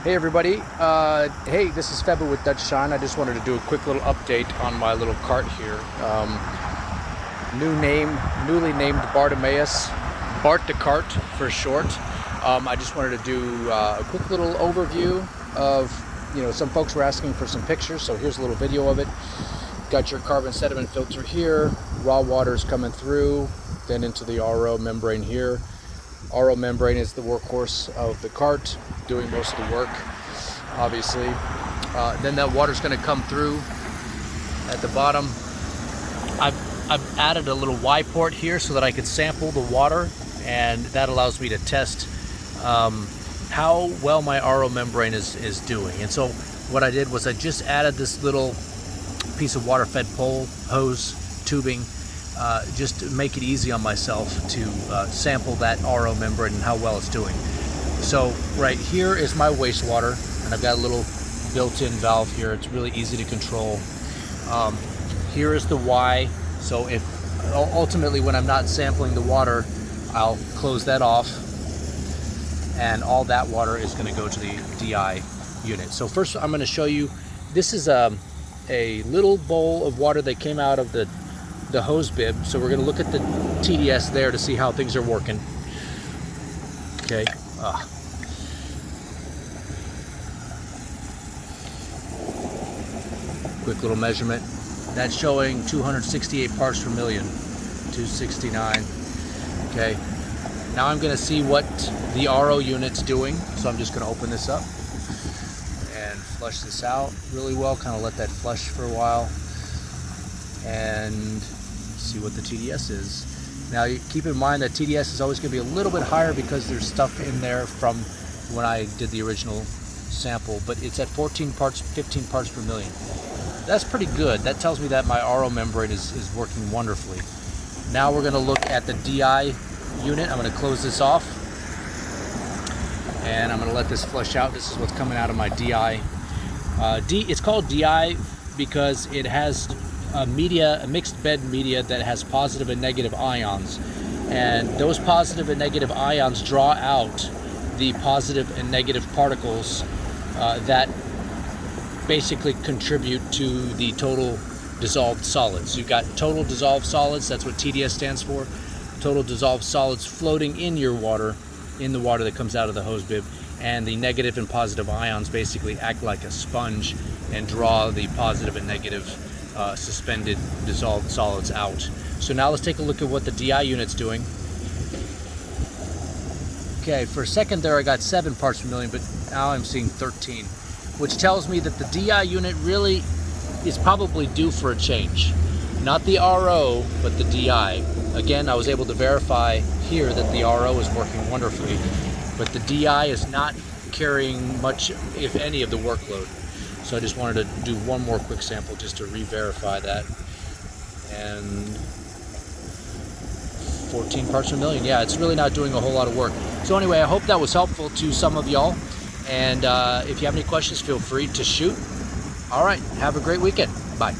Hey everybody, hey, this is Feba with Dutch Shine. I just wanted to do a quick little update on my little cart here. Newly named Bartimaeus, Bart the Cart for short. I just wanted to do a quick little overview of, some folks were asking for some pictures, so here's a little video of it. Got your carbon sediment filter here, raw water's coming through, then into the RO membrane here. RO membrane is the workhorse of the cart, doing most of the work, obviously. Then that water's going to come through at the bottom. I've added a little Y port here so that I can sample the water, and that allows me to test how well my RO membrane is doing. And so what I did was I just added this little piece of water-fed pole hose tubing just to make it easy on myself to sample that RO membrane and how well it's doing. So right here is my wastewater, and I've got a little built-in valve here. It's really easy to control. Here is the Y, so if ultimately when I'm not sampling the water, I'll close that off, and all that water is going to go to the D.I.Y unit. So first I'm going to show you, this is a little bowl of water that came out of the hose bib. So we're going to look at the TDS there to see how things are working. Okay. Quick little measurement. That's showing 268 parts per million. 269. Okay. Now I'm going to see what the RO unit's doing. So I'm just going to open this up and flush this out really well. Kind of let that flush for a while. And see what the TDS is. Now you keep in mind that TDS is always going to be a little bit higher because there's stuff in there from when I did the original sample, but it's at 15 parts per million. That's pretty good. That tells me that my RO membrane is working wonderfully. Now we're going to look at the D.I.Y unit. I'm going to close this off and I'm going to let this flush out. This is what's coming out of my D.I.Y. It's called D.I.Y because it has a mixed bed media that has positive and negative ions, and those positive and negative ions draw out the positive and negative particles that basically contribute to the total dissolved solids. You've got total dissolved solids, that's what TDS stands for, total dissolved solids floating in your water, in the water that comes out of the hose bib, and the negative and positive ions basically act like a sponge and draw the positive and negative suspended dissolved solids out. So now let's take a look at what the D.I.Y unit's doing. Okay, for a second there I got 7 parts per million, but now I'm seeing 13, which tells me that the D.I.Y unit really is probably due for a change. Not the RO, but the D.I.Y. Again, I was able to verify here that the RO is working wonderfully, but the D.I.Y is not carrying much, if any, of the workload. So I just wanted to do one more quick sample just to re-verify that. And 14 parts per million. Yeah, it's really not doing a whole lot of work. So anyway, I hope that was helpful to some of y'all. And if you have any questions, feel free to shoot. All right, have a great weekend. Bye.